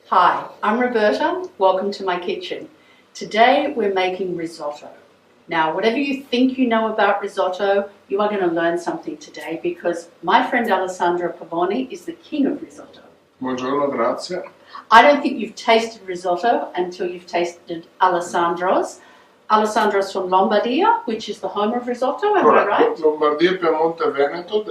Hi, I'm Roberta. Welcome to my kitchen. Today we're making risotto. Now, whatever you think you know about risotto, you are going to learn something today because my friend Alessandro Pavoni is the king of risotto. Buongiorno, grazie. I don't think you've tasted risotto until you've tasted Alessandro's. Alessandro's from Lombardia, which is the home of risotto, am I right? Lombardia, Piemonte, Veneto,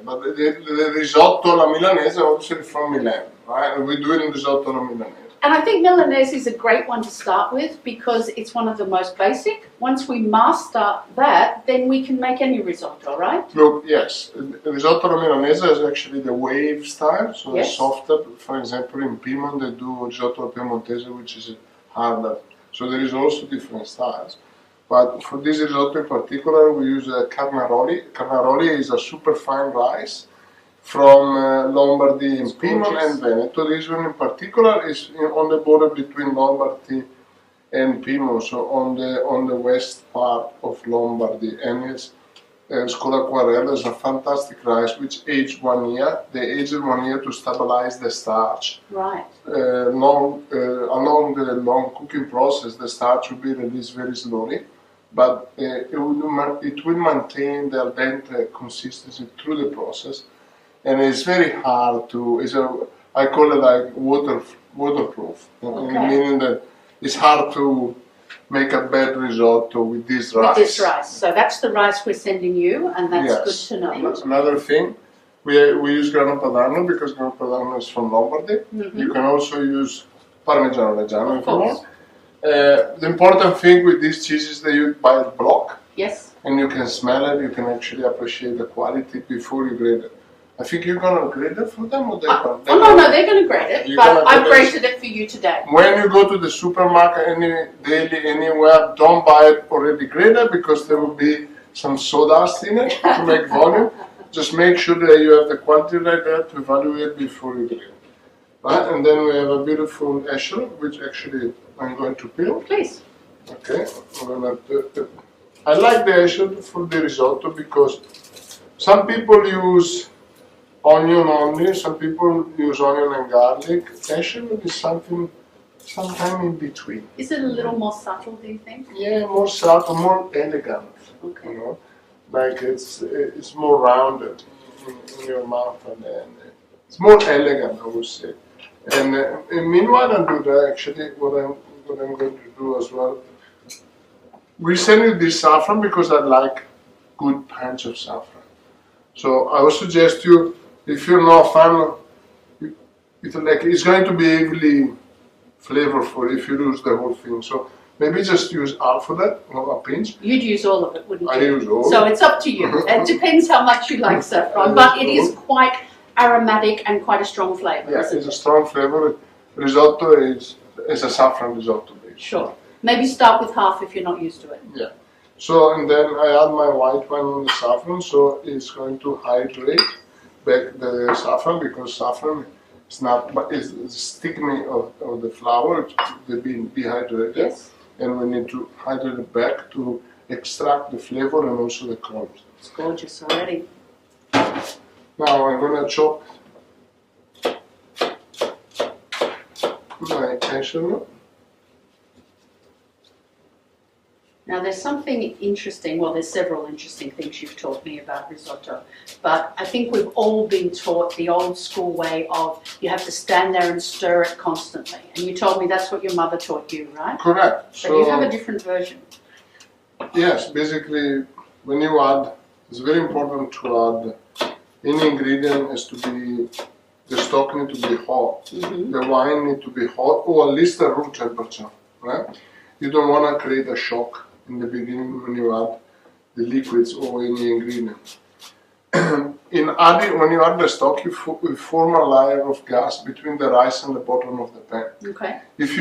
but the risotto alla Milanese also from Milan, right? And we do it in risotto alla Milanese. And I think Milanese is a great one to start with because it's one of the most basic. Once we master that, then we can make any risotto, right? Look, yes, risotto alla Milanese is actually the wave style, so Yes. it's softer. For example, in Piedmont they do risotto alla Piemontese, which is harder. So there is also different styles. But for this risotto in particular, we use carnaroli. Carnaroli is a super fine rice from Lombardy and Piedmont and Veneto. This one in particular is on the border between Lombardy and Piedmont, so on the west part of Lombardy. And it's called aquarella. It's a fantastic rice which aged 1 year. They aged 1 year to stabilize the starch. Right. Along the long cooking process, the starch will be released very slowly, but it will maintain the al dente consistency through the process. And it's very hard to. I call it like waterproof, meaning that it's hard to make a bad risotto with this rice. With this rice. So that's the rice we're sending you, and that's Yes. good to know. Another thing, we use grano padano because grano padano is from Lombardy. You can also use Parmigiano Reggiano if you want. The important thing with this cheese is that you buy it block. Yes. And you can smell it, you can actually appreciate the quality before you grate it. I think you're going to grate it for them or they're going to? No, they're going to grate it, but I've grated it for you today. When you go to the supermarket, anywhere, don't buy it already grated because there will be some sawdust in it to make volume. Just make sure that you have the quantity right there to evaluate before you grate. Right? And then we have a beautiful echelon, which actually I'm going to peel. Please. Okay. I like the echelon for the risotto because some people use onion only, some people use onion and garlic. Echelon is sometime in between. Is it a little more subtle, do you think? Yeah, more subtle, more elegant. Okay. You know, like it's more rounded in your mouth, and it's more elegant, I would say. And meanwhile, I do that. Actually, what I'm going to do as well. We send you this saffron because I like good punch of saffron. So I would suggest you, if you're not a fan, it's going to be heavily flavorful if you use the whole thing. So maybe just use half of that, or a pinch. You'd use all of it, wouldn't you? I use all. So it's up to you. It depends how much you like saffron, but it is quite aromatic and quite a strong flavour. Yeah, it's a strong flavour. Risotto is a saffron risotto base. Sure. Maybe start with half if you're not used to it. Yeah. So, and then I add my white wine on the saffron, so it's going to hydrate back the saffron because saffron is not, but it's stigma of the flour, they've been dehydrated. Yes. And we need to hydrate it back to extract the flavor and also the crumbs. It's gorgeous already. Now I'm going to chop my echelon. Now there's something interesting, well there's several interesting things you've taught me about risotto, but I think we've all been taught the old school way of you have to stand there and stir it constantly. And you told me that's what your mother taught you, right? Correct. But you have a different version. Yes, basically when you add, it's very important to add, any ingredient has to be, the stock needs to be hot, the wine needs to be hot, or at least at room temperature, right? You don't want to create a shock in the beginning when you add the liquids or any ingredient. When you add the stock, you form a layer of gas between the rice and the bottom of the pan. Okay. If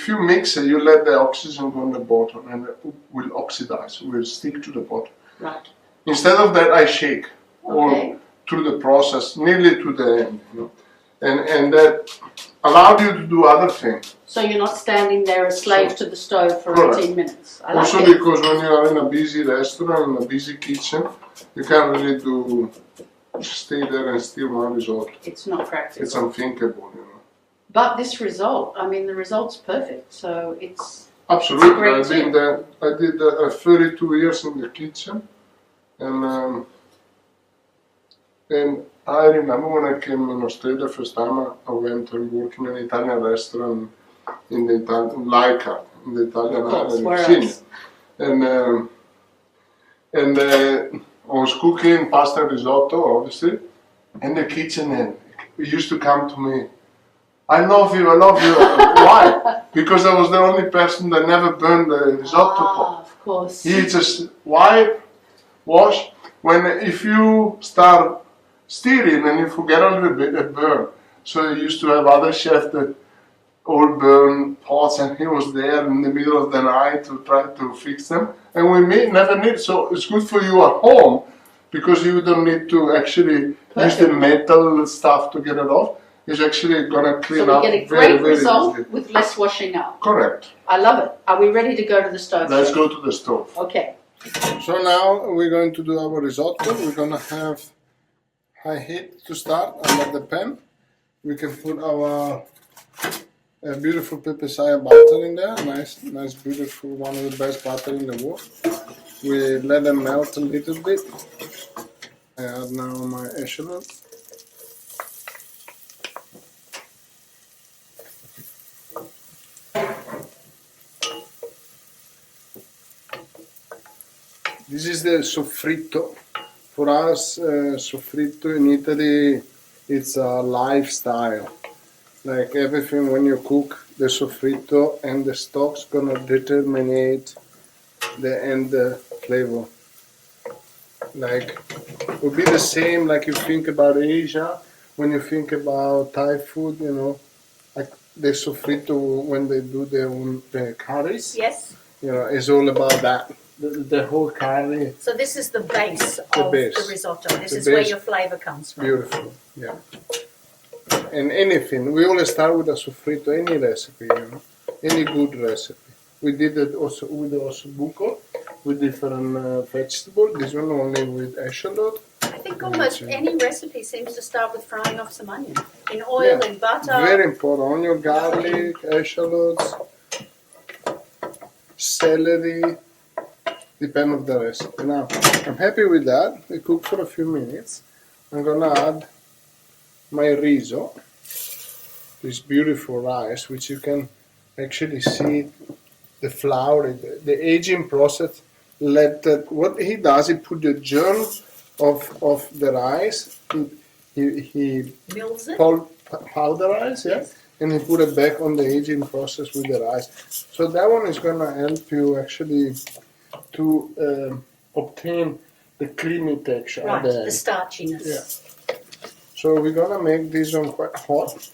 you mix it, you let the oxygen go on the bottom and it will oxidize, will stick to the bottom. Right. Instead of that, I shake Okay. or through the process, nearly to the end. You know? And that allowed you to do other things. So you're not standing there a slave to the stove for Correct. 18 minutes. I like Also it. because when you are in a busy restaurant, in a busy kitchen, you can't really stay there and steal one risotto. It's not practical. It's unthinkable, you know. But this result, I mean, the result's perfect. So it's Absolutely. great tip. I did 32 years in the kitchen, and I remember when I came in Australia the first time. I went and worked in an Italian restaurant in the Italian Laika, in the Italian Of course, where cuisine, else? and I was cooking pasta and risotto, obviously, in the kitchen, and he used to come to me. I love you, I love you. Why? Because I was the only person that never burned the risotto pot. Of course. He just wipe, wash. If you start stirring and you forget a little bit, it burn. So he used to have other chefs that all burn pots, and he was there in the middle of the night to try to fix them. And we never need. So it's good for you at home because you don't need to actually use the metal stuff to get it off. It's actually gonna clean up So we get a very, great very result easily. with less washing up. Correct. I love it. Are we ready to go to the stove? Let's go to the stove. Okay. So now we're going to do our risotto. We're gonna have high heat to start under the pan. We can put our beautiful pepper cider butter in there. Nice, beautiful, one of the best butter in the world. We let them melt a little bit. I add now my echalot. This is the soffritto. For us, soffritto in Italy, it's a lifestyle. Like everything, when you cook, the soffritto and the stock's gonna determine the end flavor. Like, it would be the same like you think about Asia, when you think about Thai food, you know, like the soffritto when they do their curries. Yes. You know, it's all about that. The whole curry. So this is the base of the risotto. This is where your flavor comes from. Beautiful, yeah. And anything, we always start with a soffritto, any recipe, you know, any good recipe. We did it also with ossobuco, with different vegetables. This one only with echalot. I think almost any recipe seems to start with frying off some onion in oil and butter. Very important. Onion, garlic, shallots, celery. Depend on the recipe. Now, I'm happy with that. We cook for a few minutes. I'm gonna add my riso, this beautiful rice, which you can actually see the flour, the aging process. What he does, he put the germ of the rice. He mills it. Powderize, yes. And he put it back on the aging process with the rice. So that one is gonna help you actually to obtain the creamy texture. Right, the starchiness. Yeah. So we're gonna make this one quite hot.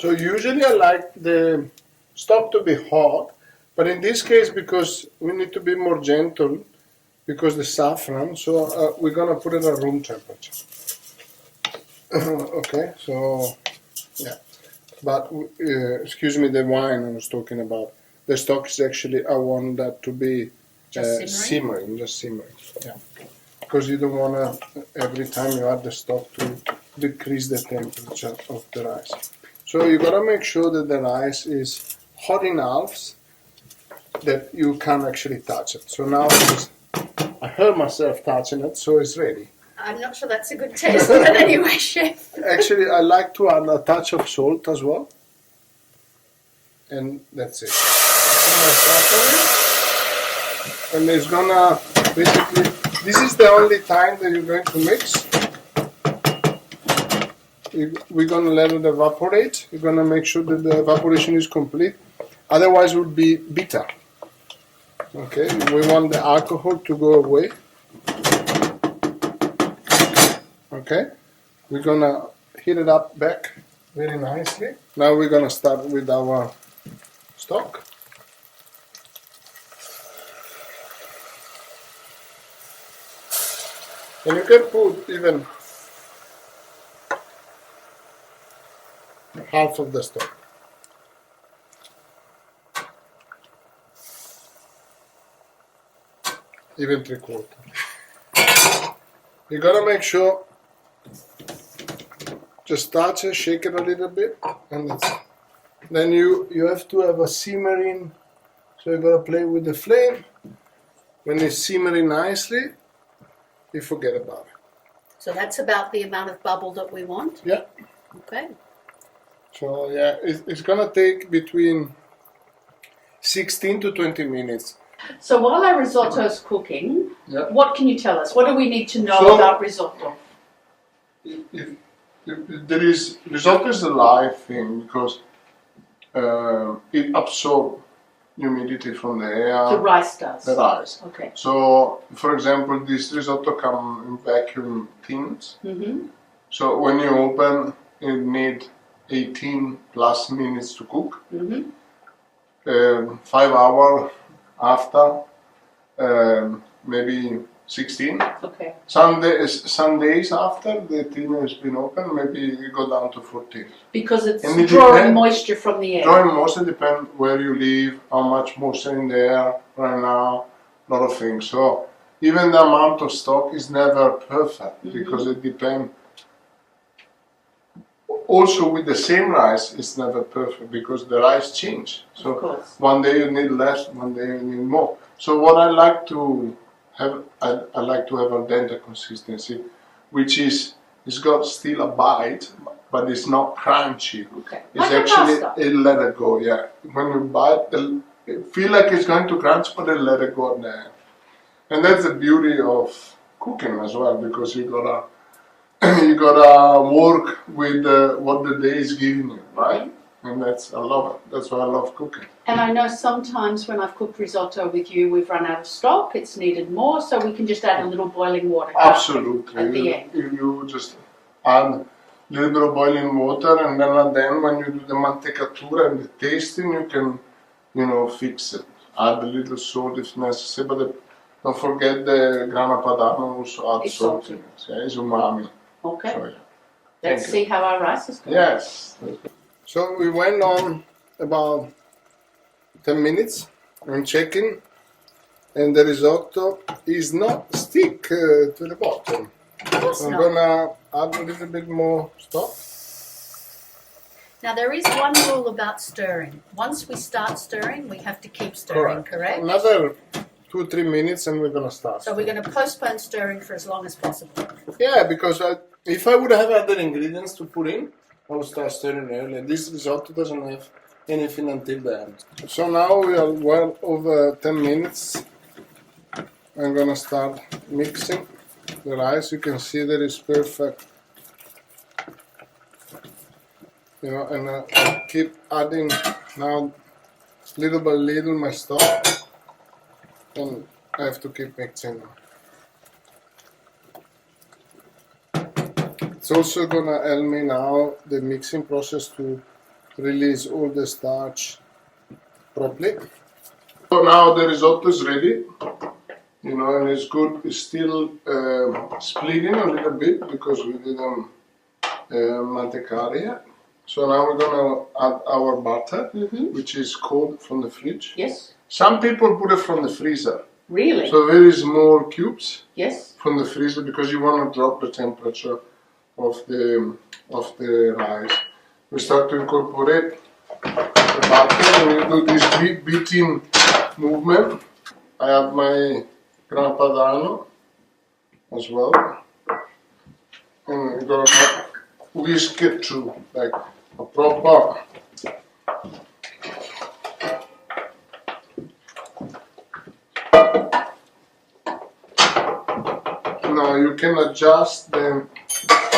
So usually I like the stock to be hot, but in this case, because we need to be more gentle, because the saffron, so we're gonna put it at room temperature. Okay, so yeah. But excuse me, the wine I was talking about. The stock is actually, I want that to be just simmering. Yeah. Because you don't want to, every time you add the stock, to decrease the temperature of the rice. So you got to make sure that the rice is hot enough that you can actually touch it. So now I heard myself touching it, so it's ready. I'm not sure that's a good test, but anyway, chef. Actually, I like to add a touch of salt as well. And that's it. And it's gonna basically, this is the only time that you're going to mix. We're gonna let it evaporate. You're gonna make sure that the evaporation is complete. Otherwise, it would be bitter. Okay, we want the alcohol to go away. Okay, we're gonna heat it up back very nicely. Now we're gonna start with our stock. And you can put even half of the stock. Even 3/4. You gotta make sure just touch it, shake it a little bit, and that's it. Then you have to have a simmering, so you gotta play with the flame. When it's simmering nicely, you forget about it. So that's about the amount of bubble that we want? Yeah. Okay. So yeah, it's gonna take between 16 to 20 minutes. So while our risotto is cooking, Yeah. what can you tell us? What do we need to know So- about risotto? If there is risotto is a live thing because it absorbs humidity from the air. The rice does. The rice. Okay. So, for example, this risotto comes in vacuum tins. Mm-hmm. So when you open, it need 18 plus minutes to cook. Mm-hmm. 5 hours after, maybe 16. Okay. Some days after the tin has been open, maybe you go down to 14. Because it's And it drawing depends- moisture from the air. Drawing moisture depends where you live, how much moisture in the air right now, a lot of things. So even the amount of stock is never perfect because it depends. Also with the same rice, it's never perfect because the rice change. So Of course. one day you need less, one day you need more. So what I like to have, I like to have al dente consistency, which is it's got still a bite, but it's not crunchy. Okay. It's Like a actually pasta. it let it go. Yeah, when you bite, it feel like it's going to crunch, but it let it go there. And that's the beauty of cooking as well, because you gotta you gotta work with what the day is giving you, right? And I love it. That's why I love cooking. And I know sometimes when I've cooked risotto with you, we've run out of stock, it's needed more, so we can just add a little boiling water. can't we, Absolutely. At the end. You just add a little bit of boiling water, and then at the end, when you do the mantecatura and the tasting, you can, fix it. Add a little salt if necessary, but don't forget the grana padano also add It's salt salty. in it. Yeah, it's umami. Okay. So, yeah. Let's Thank see how our rice is going. Yes. So we went on about 10 minutes. I'm checking, and the risotto is not stick to the bottom. Of course So I'm not. gonna add a little bit more stock. Now there is one rule about stirring. Once we start stirring, we have to keep stirring, correct? Another 2-3 minutes, and we're gonna start. So we're going to postpone stirring for as long as possible. Yeah, because if I would have other ingredients to put in, I would start stirring earlier. This risotto doesn't have anything until the end. So now we are well over 10 minutes. I'm gonna start mixing the rice. You can see that it's perfect. And I keep adding now little by little my stock, and I have to keep mixing. It's also gonna help me now the mixing process to release all the starch properly. So now the risotto is ready, and it's good. It's still splitting a little bit because we didn't mantecare yet. So now we're gonna add our butter, which is cold from the fridge. Yes? Some people put it from the freezer. Really? So very small cubes Yes? from the freezer because you want to drop the temperature of the rice. We start to incorporate the butter, and we do this beating movement. I have my grana padano as well, and we're gonna whisk it through like a proper. Now you can adjust the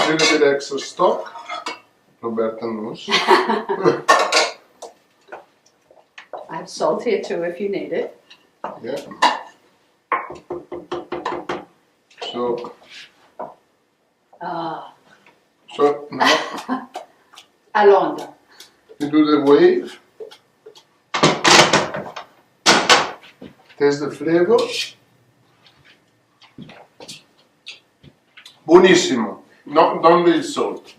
little bit extra stock. Roberta knows. I have salt here too if you need it. Yeah. So Ah, now Alonda. you do the wave. Taste the flavor. Buonissimo. No, don't need salt.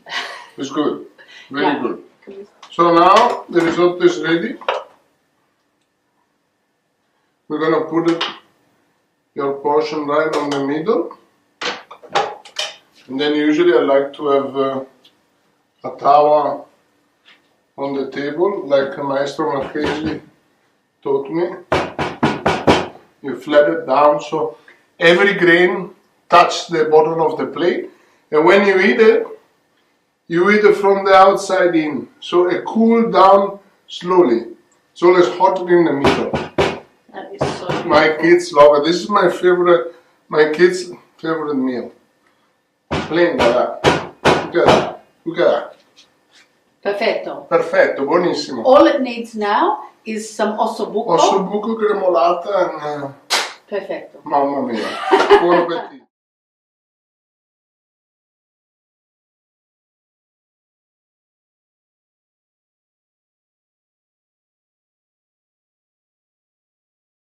It's good. Very Yeah. good. So now the risotto is ready. We're gonna put your portion right on the middle. And then usually I like to have a tava on the table, like Maestro Marchesi taught me. You flat it down so every grain touches the bottom of the plate, and when you eat it from the outside in, so it cool down slowly. It's always hot in the middle. That is so beautiful. My kids love it. This is my kids' favorite meal. Plain like that. Look at that. Look at that. Perfetto. Perfetto, buonissimo. All it needs now is some ossobuco. Ossobuco, cremolata and Perfetto. mamma mia. Buon appetito.